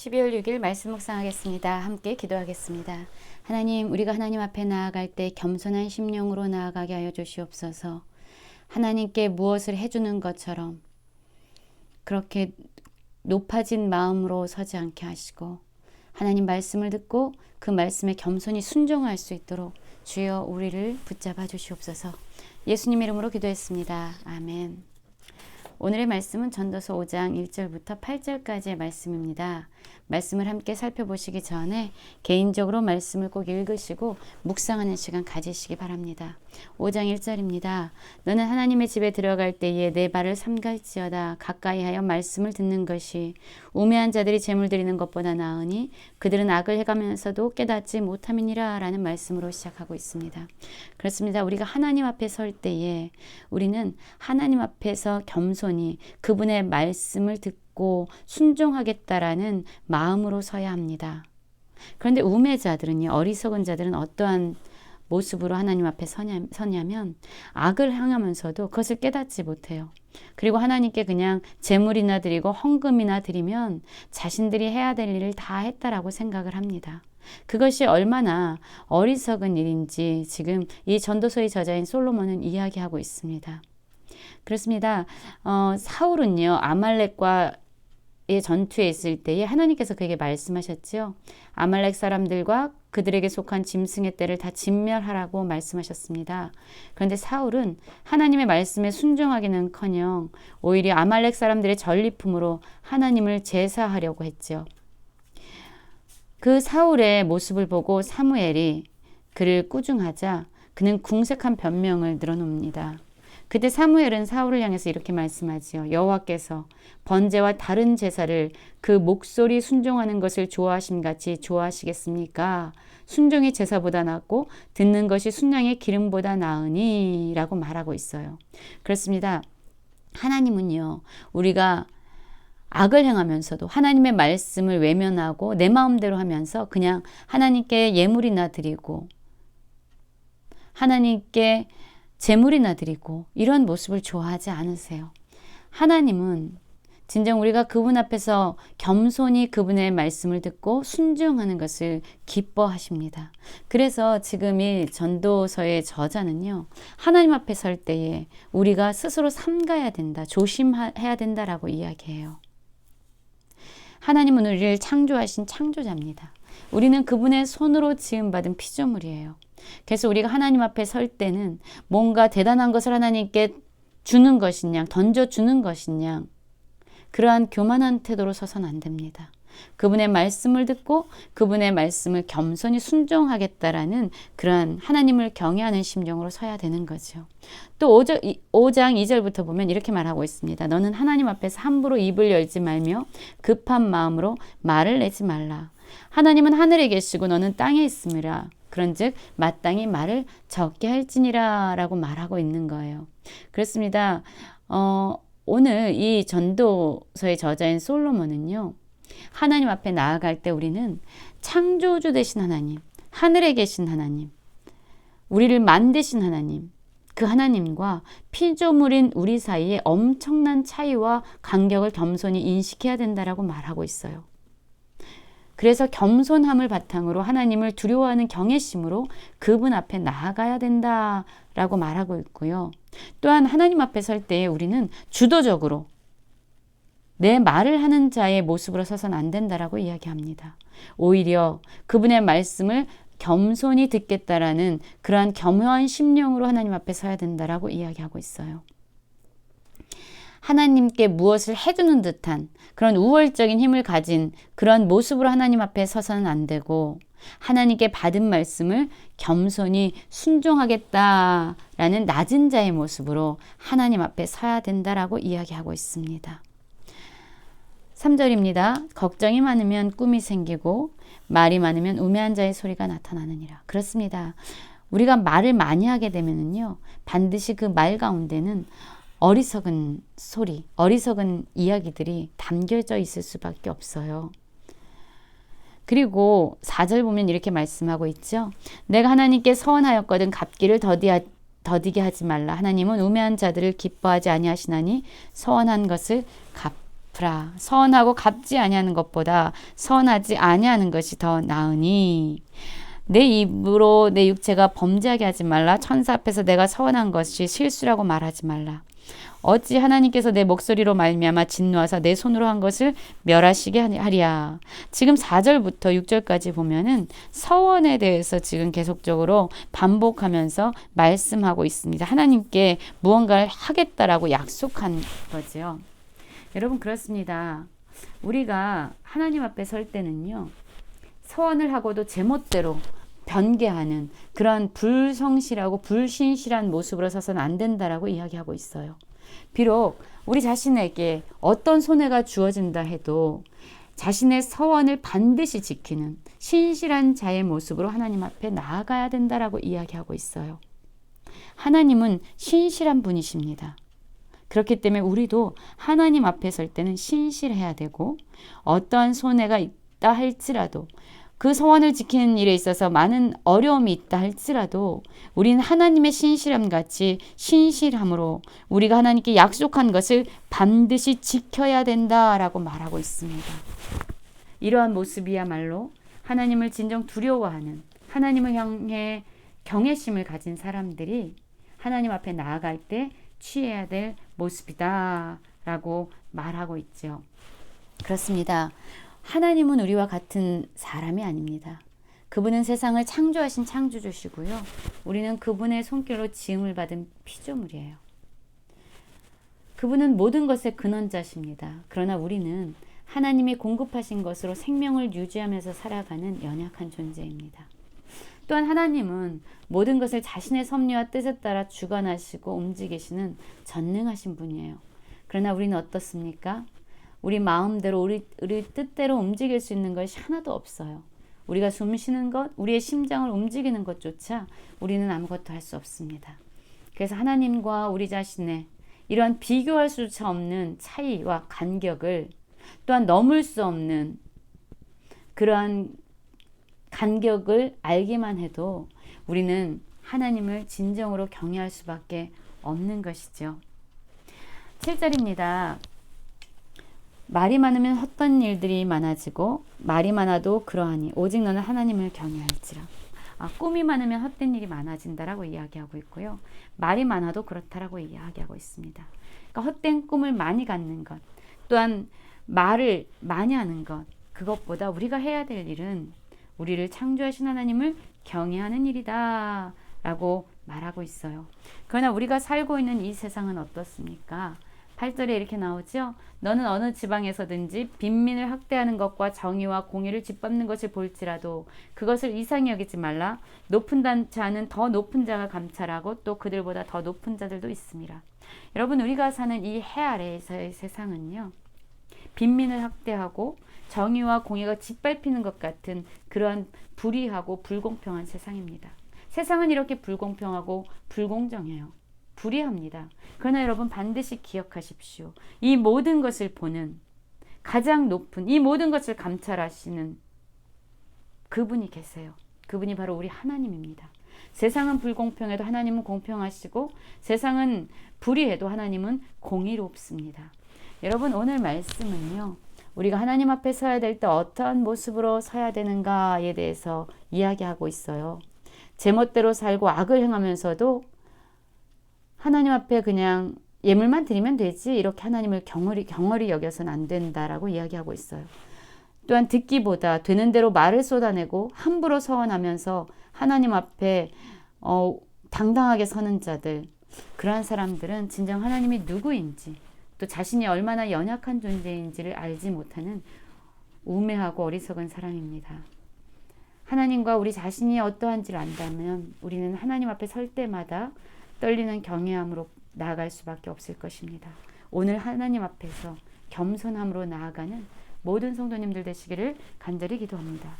12월 6일 말씀 묵상하겠습니다. 함께 기도하겠습니다. 하나님, 우리가 하나님 앞에 나아갈 때 겸손한 심령으로 나아가게 하여 주시옵소서. 하나님께 무엇을 해주는 것처럼 그렇게 높아진 마음으로 서지 않게 하시고, 하나님 말씀을 듣고 그 말씀에 겸손히 순종할 수 있도록 주여 우리를 붙잡아 주시옵소서. 예수님 이름으로 기도했습니다. 아멘. 오늘의 말씀은 전도서 5장 1절부터 8절까지의 말씀입니다. 말씀을 함께 살펴보시기 전에 개인적으로 말씀을 꼭 읽으시고 묵상하는 시간 가지시기 바랍니다. 5장 1절입니다. 너는 하나님의 집에 들어갈 때에 내 발을 삼갈지어다. 가까이 하여 말씀을 듣는 것이 우매한 자들이 재물 드리는 것보다 나으니 그들은 악을 해가면서도 깨닫지 못함이니라 라는 말씀으로 시작하고 있습니다. 그렇습니다. 우리가 하나님 앞에 설 때에 우리는 하나님 앞에서 겸손히 그분의 말씀을 듣고 순종하겠다라는 마음으로 서야 합니다. 그런데 우매자들은요, 어리석은 자들은 어떠한 모습으로 하나님 앞에 서냐면 악을 향하면서도 그것을 깨닫지 못해요. 그리고 하나님께 그냥 제물이나 드리고 헌금이나 드리면 자신들이 해야 될 일을 다 했다라고 생각을 합니다. 그것이 얼마나 어리석은 일인지 지금 이 전도서의 저자인 솔로몬은 이야기하고 있습니다. 그렇습니다. 사울은요, 아말렉과의 전투에 있을 때에 하나님께서 그에게 말씀하셨죠. 아말렉 사람들과 그들에게 속한 짐승의 떼를 다 진멸하라고 말씀하셨습니다. 그런데 사울은 하나님의 말씀에 순종하기는커녕 오히려 아말렉 사람들의 전리품으로 하나님을 제사하려고 했죠. 그 사울의 모습을 보고 사무엘이 그를 꾸중하자 그는 궁색한 변명을 늘어놓습니다. 그때 사무엘은 사울을 향해서 이렇게 말씀하지요. 여호와께서 번제와 다른 제사를 그 목소리 순종하는 것을 좋아하심같이 좋아하시겠습니까? 순종이 제사보다 낫고 듣는 것이 순양의 기름보다 나으니 라고 말하고 있어요. 그렇습니다. 하나님은요, 우리가 악을 행하면서도 하나님의 말씀을 외면하고 내 마음대로 하면서 그냥 하나님께 예물이나 드리고 하나님께 제물이나 드리고 이런 모습을 좋아하지 않으세요. 하나님은 진정 우리가 그분 앞에서 겸손히 그분의 말씀을 듣고 순종하는 것을 기뻐하십니다. 그래서 지금 이 전도서의 저자는요, 하나님 앞에 설 때에 우리가 스스로 삼가야 된다, 조심해야 된다라고 이야기해요. 하나님은 우리를 창조하신 창조자입니다. 우리는 그분의 손으로 지음받은 피조물이에요. 그래서 우리가 하나님 앞에 설 때는 뭔가 대단한 것을 하나님께 주는 것이냐, 던져주는 것이냐, 그러한 교만한 태도로 서서는 안 됩니다. 그분의 말씀을 듣고 그분의 말씀을 겸손히 순종하겠다라는 그러한 하나님을 경외하는 심정으로 서야 되는 거죠. 또 5장 2절부터 보면 이렇게 말하고 있습니다. 너는 하나님 앞에서 함부로 입을 열지 말며 급한 마음으로 말을 내지 말라. 하나님은 하늘에 계시고 너는 땅에 있음이라. 그런즉 마땅히 말을 적게 할지니라 라고 말하고 있는 거예요. 그렇습니다. 오늘 이 전도서의 저자인 솔로몬은요, 하나님 앞에 나아갈 때 우리는 창조주 되신 하나님, 하늘에 계신 하나님, 우리를 만드신 하나님, 그 하나님과 피조물인 우리 사이에 엄청난 차이와 간격을 겸손히 인식해야 된다라고 말하고 있어요. 그래서 겸손함을 바탕으로 하나님을 두려워하는 경외심으로 그분 앞에 나아가야 된다라고 말하고 있고요. 또한 하나님 앞에 설 때에 우리는 주도적으로 내 말을 하는 자의 모습으로 서서는 안 된다라고 이야기합니다. 오히려 그분의 말씀을 겸손히 듣겠다라는 그러한 겸허한 심령으로 하나님 앞에 서야 된다라고 이야기하고 있어요. 하나님께 무엇을 해주는 듯한 그런 우월적인 힘을 가진 그런 모습으로 하나님 앞에 서서는 안 되고, 하나님께 받은 말씀을 겸손히 순종하겠다라는 낮은 자의 모습으로 하나님 앞에 서야 된다라고 이야기하고 있습니다. 3절입니다. 걱정이 많으면 꿈이 생기고 말이 많으면 우매한 자의 소리가 나타나느니라. 그렇습니다. 우리가 말을 많이 하게 되면은요, 반드시 그 말 가운데는 어리석은 소리, 어리석은 이야기들이 담겨져 있을 수밖에 없어요. 그리고 4절 보면 이렇게 말씀하고 있죠. 내가 하나님께 서원하였거든 갚기를 더디게 하지 말라. 하나님은 우매한 자들을 기뻐하지 아니하시나니 서원한 것을 베푸라. 선하고 갚지 아니하는 것보다 선하지 아니하는 것이 더 나으니 내 입으로 내 육체가 범죄하게 하지 말라. 천사 앞에서 내가 선한 것이 실수라고 말하지 말라. 어찌 하나님께서 내 목소리로 말미암아 진노하사 내 손으로 한 것을 멸하시게 하리야. 지금 4절부터 6절까지 보면은 서원에 대해서 지금 계속적으로 반복하면서 말씀하고 있습니다. 하나님께 무언가를 하겠다라고 약속한 거죠. 여러분 그렇습니다. 우리가 하나님 앞에 설 때는요. 서원을 하고도 제멋대로 변개하는 그런 불성실하고 불신실한 모습으로 서서는 안 된다라고 이야기하고 있어요. 비록 우리 자신에게 어떤 손해가 주어진다 해도 자신의 서원을 반드시 지키는 신실한 자의 모습으로 하나님 앞에 나아가야 된다라고 이야기하고 있어요. 하나님은 신실한 분이십니다. 그렇기 때문에 우리도 하나님 앞에 설 때는 신실해야 되고 어떠한 손해가 있다 할지라도 그 서원을 지키는 일에 있어서 많은 어려움이 있다 할지라도 우리는 하나님의 신실함 같이 신실함으로 우리가 하나님께 약속한 것을 반드시 지켜야 된다라고 말하고 있습니다. 이러한 모습이야말로 하나님을 진정 두려워하는 하나님을 향해 경외심을 가진 사람들이 하나님 앞에 나아갈 때 취해야 될 모습이다 라고 말하고 있죠. 그렇습니다. 하나님은 우리와 같은 사람이 아닙니다. 그분은 세상을 창조하신 창조주시고요. 우리는 그분의 손길로 지음을 받은 피조물이에요. 그분은 모든 것의 근원자십니다. 그러나 우리는 하나님이 공급하신 것으로 생명을 유지하면서 살아가는 연약한 존재입니다. 또한 하나님은 모든 것을 자신의 섭리와 뜻에 따라 주관하시고 움직이시는 전능하신 분이에요. 그러나 우리는 어떻습니까? 우리 마음대로 우리 뜻대로 움직일 수 있는 것이 하나도 없어요. 우리가 숨 쉬는 것, 우리의 심장을 움직이는 것조차 우리는 아무것도 할 수 없습니다. 그래서 하나님과 우리 자신의 이러한 비교할 수조차 없는 차이와 간격을 또한 넘을 수 없는 그러한 간격을 알기만 해도 우리는 하나님을 진정으로 경외할 수밖에 없는 것이죠. 7절입니다. 말이 많으면 헛된 일들이 많아지고 말이 많아도 그러하니 오직 너는 하나님을 경외할지라. 꿈이 많으면 헛된 일이 많아진다라고 이야기하고 있고요. 말이 많아도 그렇다라고 이야기하고 있습니다. 그러니까 헛된 꿈을 많이 갖는 것, 또한 말을 많이 하는 것, 그것보다 우리가 해야 될 일은 우리를 창조하신 하나님을 경외하는 일이다 라고 말하고 있어요. 그러나 우리가 살고 있는 이 세상은 어떻습니까? 8절에 이렇게 나오죠. 너는 어느 지방에서든지 빈민을 학대하는 것과 정의와 공의를 짓밟는 것을 볼지라도 그것을 이상히 여기지 말라. 높은 자는 더 높은 자가 감찰하고 또 그들보다 더 높은 자들도 있습니다. 여러분 우리가 사는 이 해 아래에서의 세상은요. 빈민을 학대하고 정의와 공의가 짓밟히는 것 같은 그러한 불의하고 불공평한 세상입니다. 세상은 이렇게 불공평하고 불공정해요. 불의합니다. 그러나 여러분 반드시 기억하십시오. 이 모든 것을 보는 가장 높은 이 모든 것을 감찰하시는 그분이 계세요. 그분이 바로 우리 하나님입니다. 세상은 불공평해도 하나님은 공평하시고 세상은 불의해도 하나님은 공의롭습니다. 여러분 오늘 말씀은요. 우리가 하나님 앞에 서야 될 때 어떠한 모습으로 서야 되는가에 대해서 이야기하고 있어요. 제멋대로 살고 악을 행하면서도 하나님 앞에 그냥 예물만 드리면 되지 이렇게 하나님을 경홀히 여겨서는 안 된다라고 이야기하고 있어요. 또한 듣기보다 되는 대로 말을 쏟아내고 함부로 서원하면서 하나님 앞에 당당하게 서는 자들, 그러한 사람들은 진정 하나님이 누구인지 또 자신이 얼마나 연약한 존재인지를 알지 못하는 우매하고 어리석은 사람입니다. 하나님과 우리 자신이 어떠한지를 안다면 우리는 하나님 앞에 설 때마다 떨리는 경외함으로 나아갈 수밖에 없을 것입니다. 오늘 하나님 앞에서 겸손함으로 나아가는 모든 성도님들 되시기를 간절히 기도합니다.